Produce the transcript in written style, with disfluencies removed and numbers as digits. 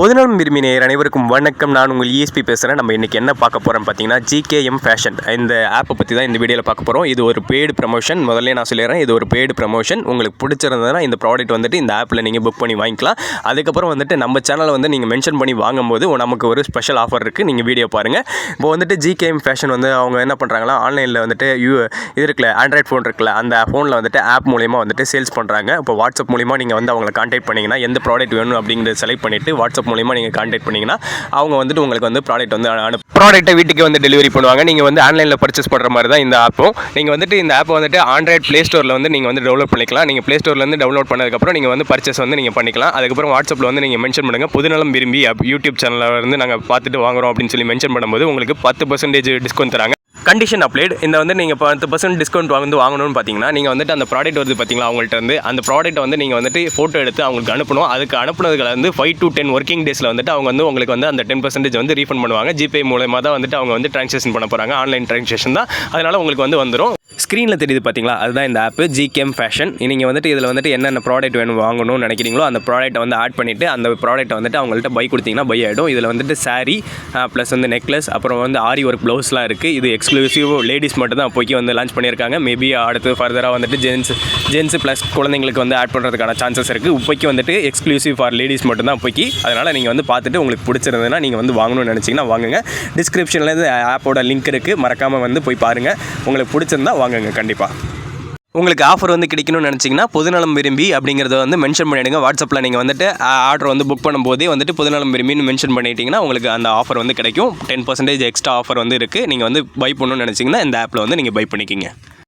பொதுநலம் விரும்பி நேயர் அனைவருக்கும் வணக்கம். நான் உங்கள் ESP பேசுகிறேன். நம்ம இன்றைக்கி என்ன பார்க்க போகிறோம்னு பார்த்தீங்கன்னா GKM ஃபேஷன் இந்த ஆப்பை பற்றி தான் இந்த வீடியோவில் பார்க்க போகிறோம். இது ஒரு பெய்டு ப்ரமோஷன். முதல்ல நான் சொல்லிடுறேன், இது ஒரு பெய்டு ப்ரமோஷன். உங்களுக்கு பிடிச்சிருந்ததுன்னா இந்த ப்ராடக்ட் வந்துட்டு இந்த ஆப்பில் நீங்கள் புக் பண்ணி வாங்கிக்கலாம். அதுக்கப்புறம் வந்துட்டு நம்ம சேனலை வந்து நீங்கள் மென்ஷன் பண்ணி வாங்கும்போது நமக்கு ஒரு ஸ்பெஷல் ஆஃபர் இருக்குது. நீங்கள் வீடியோ பாருங்கள். இப்போ வந்துட்டு GKM ஃபேஷன் வந்து அவங்க என்ன பண்ணுறாங்களா, ஆன்லைனில் வந்துட்டு இது இருக்குல்ல, ஆண்ட்ராய்ட் ஃபோன் இருக்குல்ல, அந்த ஃபோனில் வந்துட்டு ஆப் மூலிமா வந்துட்டு சேல்ஸ் பண்ணுறாங்க. இப்போ வாட்ஸ்அப் மூலிமா நீங்கள் வந்து அவங்களை கான்டாக்ட் பண்ணிங்கன்னா எந்த ப்ராடக்ட் வேணும் அப்படிங்கிறத செலக்ட் பண்ணிவிட்டு வாட்ஸ்அப் மூலிமா நீங்கள் கான்டாக்ட் பண்ணிங்கன்னா அவங்க வந்துட்டு உங்களுக்கு வந்து ப்ராடக்ட் வந்து ப்ராடக்ட்டை வீட்டுக்கு வந்து டெலிவரி பண்ணுவாங்க. நீங்கள் வந்து ஆன்லைனில் பர்ச்சேஸ் பண்ணுற மாதிரி தான் இந்த ஆப்பும். நீங்கள் வந்துட்டு இந்த ஆப்பை வந்துட்டு ஆண்ட்ராய்ட் ப்ளே ஸ்டோரில் வந்து நீங்கள் வந்து டவுன்லோட் பண்ணிக்கலாம். நீங்கள் ப்ளே ஸ்டோர்லேருந்து டவுன்லோட் பண்ணதுக்கப்புறம் நீங்கள் வந்து பர்ச்சேஸ் வந்து நீங்கள் பண்ணிக்கலாம். அதுக்கப்புறம் வாட்ஸ்அப்பில் வந்து நீங்கள் மென்ஷன் பண்ணுங்கள், பொதுநலம் விரும்பி யூடியூப் சேனலில் வந்து நாங்கள் பார்த்துட்டு வாங்குறோம் அப்படின்னு சொல்லி மென்ஷன் பண்ணும்போது உங்களுக்கு 10% டிஸ்கவுண்ட் தராங்க. Condition applied. இந்த வந்து நீங்கள் 10% டிஸ்கவுண்ட் வந்து வாங்கணும்னு பார்த்தீங்கன்னா நீங்கள் வந்துட்டு அந்த ப்ராடக்ட் வருது பார்த்தீங்களா, அவங்கள்ட்ட வந்து அந்த ப்ராடக்ட்டை வந்து நீங்கள் வந்துட்டு ஃபோட்டோ எடுத்து அவங்களுக்கு அனுப்பணும். அதுக்கு அனுப்புனதுல வந்து 5 to 10 ஒர்க்கிங் டேஸில் வந்துட்டு அவங்க வந்து உங்களுக்கு வந்து அந்த 10% வந்து ரீஃபண்ட் பண்ணுவாங்க. ஜிபே மூலமாக தான் வந்துட்டு அவங்க வந்து ட்ரான்சாக்ஷன் பண்ண போகிறாங்க. ஆன்லைன் ட்ரான்சாக்ஷன் தான், அதனால் உங்களுக்கு வந்து வந்துடும். ஸ்க்ரீனில் தெரியுது பார்த்தீங்களா, அதுதான் இந்த ஆப்பு GKM ஃபேஷன். நீங்கள் வந்துட்டு இதில் வந்துட்டு என்னென்ன ப்ராடக்ட் வேணும் வாங்கணும்னு நினைக்கிறீங்களோ அந்த ப்ராடக்ட்டை வந்து ஆட் பண்ணிவிட்டு அந்த ப்ராடக்ட்டை வந்துட்டு அவங்கள்ட்ட பை கொடுத்தீங்கன்னா பை ஆகிடும். இதில் வந்துட்டு சாரீ ப்ளஸ் வந்து நெக்லஸ், அப்புறம் வந்து ஆரி ஒர்க் ப்ளவுஸ்லாம் இருக்குது. இது எக்ஸ்க்ளூசிவ் லேடிஸ் மட்டும் தான் அப்போக்கி வந்து லான்ச் பண்ணியிருக்காங்க. மேபி அடுத்து ஃபர்தராக வந்துட்டு ஜென்ஸ் ப்ளஸ் குழந்தைங்களுக்கு வந்து ஆட் பண்ணுறதுக்கான சான்சஸ் இருக்குது. இப்போக்கி வந்துட்டு எக்ஸ்க்ளூசிவ் ஃபார் லேடிஸ் மட்டும் தான் அப்போக்கி. அதனால் நீங்கள் வந்து பார்த்துட்டு உங்களுக்கு பிடிச்சிருந்ததுன்னா நீங்கள் வந்து வாங்கணும்னு நினச்சிங்கன்னா வாங்குங்க. டிஸ்கிரிப்ஷனில் இந்த ஆப்போட லிங்க் இருக்குது, மறக்காமல் வந்து போய் பாருங்கள். உங்களுக்கு பிடிச்சிருந்தா வாங்குங்க. கண்டிப்பாக உங்களுக்கு ஆஃபர் வந்து கிடைக்கணும்னு நினச்சிங்கன்னா பொதுநலம் விரும்பி அப்படிங்கிறத வந்து மென்ஷன் பண்ணிவிடுங்க. வாட்ஸ்அப்பில் நீங்கள் வந்துட்டு ஆர்டர் வந்து புக் பண்ணும்போதே வந்துட்டு பொதுநலம் விரும்பின்னு மென்ஷன் பண்ணிட்டீங்கன்னா உங்களுக்கு அந்த ஆஃபர் வந்து கிடைக்கும். 10% எக்ஸ்ட்ரா ஆஃபர் வந்து இருக்குது. நீங்கள் வந்து பை பண்ணணும்னு நினச்சிங்கன்னா இந்த ஆப்பில் வந்து நீங்கள் பை பண்ணிக்கிங்க.